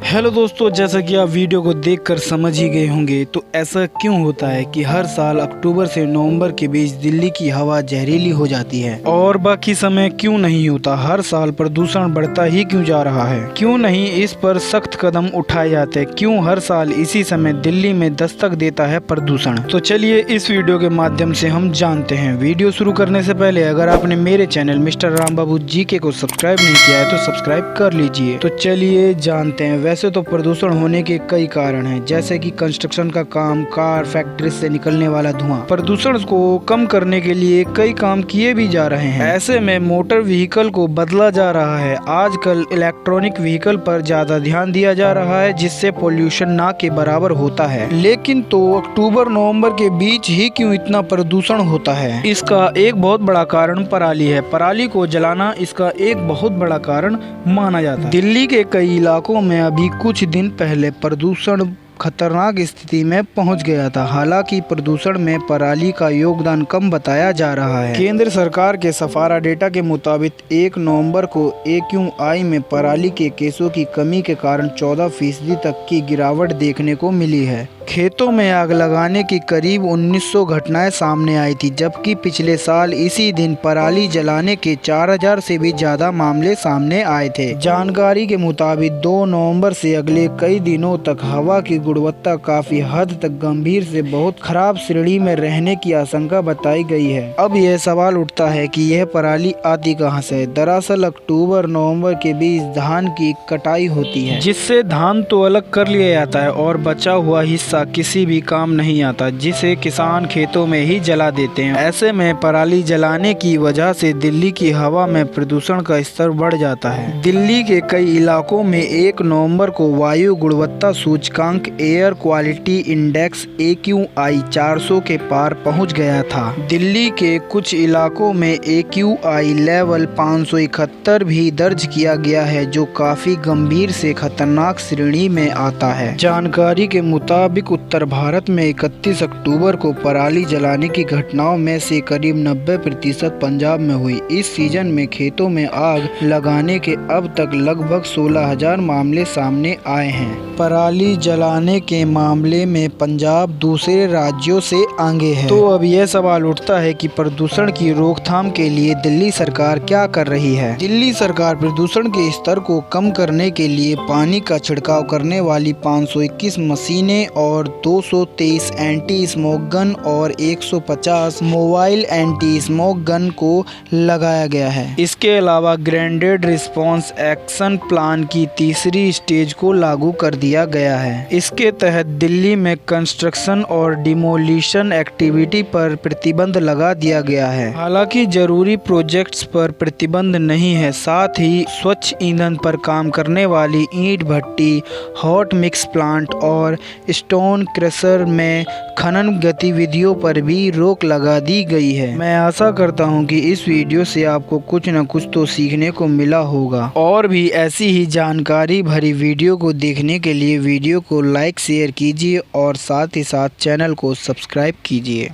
Hello दोस्तों, जैसा कि आप वीडियो को देखकर समझ ही गए होंगे, तो ऐसा क्यों होता है कि हर साल अक्टूबर से नवंबर के बीच दिल्ली की हवा जहरीली हो जाती है और बाकी समय क्यों नहीं होता। हर साल प्रदूषण बढ़ता ही क्यों जा रहा है, क्यों नहीं इस पर सख्त कदम उठाए जाते, क्यों हर साल इसी समय दिल्ली में दस्तक देता है प्रदूषण। तो चलिए इस वीडियो के माध्यम से हम जानते हैं। वीडियो शुरू करने से पहले अगर आपने मेरे चैनल मिस्टर राम बाबू जीके को सब्सक्राइब नहीं किया है तो सब्सक्राइब कर लीजिए। तो चलिए जानते हैं। वैसे तो प्रदूषण होने के कई कारण हैं, जैसे कि कंस्ट्रक्शन का काम, कार, फैक्ट्री से निकलने वाला धुआं। प्रदूषण को कम करने के लिए कई काम किए भी जा रहे हैं। ऐसे में मोटर व्हीकल को बदला जा रहा है। आजकल इलेक्ट्रॉनिक व्हीकल पर ज्यादा ध्यान दिया जा रहा है, जिससे पोल्यूशन ना के बराबर होता है। लेकिन तो अक्टूबर नवंबर के बीच ही क्यों इतना प्रदूषण होता है? इसका एक बहुत बड़ा कारण पराली है। पराली को जलाना इसका एक बहुत बड़ा कारण माना जाता है। दिल्ली के कई इलाकों में अभी कुछ दिन पहले प्रदूषण खतरनाक स्थिति में पहुंच गया था। हालांकि प्रदूषण में पराली का योगदान कम बताया जा रहा है। केंद्र सरकार के सफारा डेटा के मुताबिक 1 नवंबर को AQI में पराली के केसों की कमी के कारण 14% तक की गिरावट देखने को मिली है। खेतों में आग लगाने की करीब 1900 घटनाएं सामने आई थी, जबकि पिछले साल इसी दिन पराली जलाने के 4000 से भी ज्यादा मामले सामने आए थे। जानकारी के मुताबिक 2 नवंबर से अगले कई दिनों तक हवा की गुणवत्ता काफी हद तक गंभीर से बहुत खराब श्रेणी में रहने की आशंका बताई गई है। अब यह सवाल उठता है कि यह पराली आती कहां से? दरअसल अक्टूबर नवंबर के बीच धान की कटाई होती है, जिससे धान तो अलग कर लिया जाता है और बचा हुआ हिस्सा किसी भी काम नहीं आता, जिसे किसान खेतों में ही जला देते हैं। ऐसे में पराली जलाने की वजह से दिल्ली की हवा में प्रदूषण का स्तर बढ़ जाता है। दिल्ली के कई इलाकों में 1 नवंबर को वायु गुणवत्ता सूचकांक एयर क्वालिटी इंडेक्स AQI 400 के पार पहुंच गया था। दिल्ली के कुछ इलाकों में AQI लेवल 571 भी दर्ज किया गया है, जो काफी गंभीर से खतरनाक श्रेणी में आता है। जानकारी के मुताबिक उत्तर भारत में 31 अक्टूबर को पराली जलाने की घटनाओं में से करीब 90% पंजाब में हुई। इस सीजन में खेतों में आग लगाने के अब तक लगभग 16,000 मामले सामने आए हैं। पराली जलाने के मामले में पंजाब दूसरे राज्यों से आगे है। तो अब यह सवाल उठता है कि प्रदूषण की रोकथाम के लिए दिल्ली सरकार क्या कर रही है? दिल्ली सरकार प्रदूषण के स्तर को कम करने के लिए पानी का छिड़काव करने वाली 521 मशीनें और 223 एंटी स्मोक गन और 150 मोबाइल एंटी स्मोक गन को लगाया गया है। इसके अलावा ग्रांडेड रिस्पांस एक्शन प्लान की तीसरी स्टेज को लागू कर दिया गया है। इसके तहत दिल्ली में कंस्ट्रक्शन और डिमोलिशन एक्टिविटी पर प्रतिबंध लगा दिया गया है। हालांकि जरूरी प्रोजेक्ट्स पर प्रतिबंध नहीं है। साथ ही स्वच्छ ईंधन पर काम करने वाली ईंट भट्टी, हॉट मिक्स प्लांट और स्टोन क्रशर में खनन गतिविधियों पर भी रोक लगा दी गई है। मैं आशा करता हूं कि इस वीडियो से आपको कुछ न कुछ तो सीखने को मिला होगा। और भी ऐसी ही जानकारी भरी वीडियो को देखने के लिए वीडियो को लाइक शेयर कीजिए और साथ ही साथ चैनल को सब्सक्राइब कीजिए।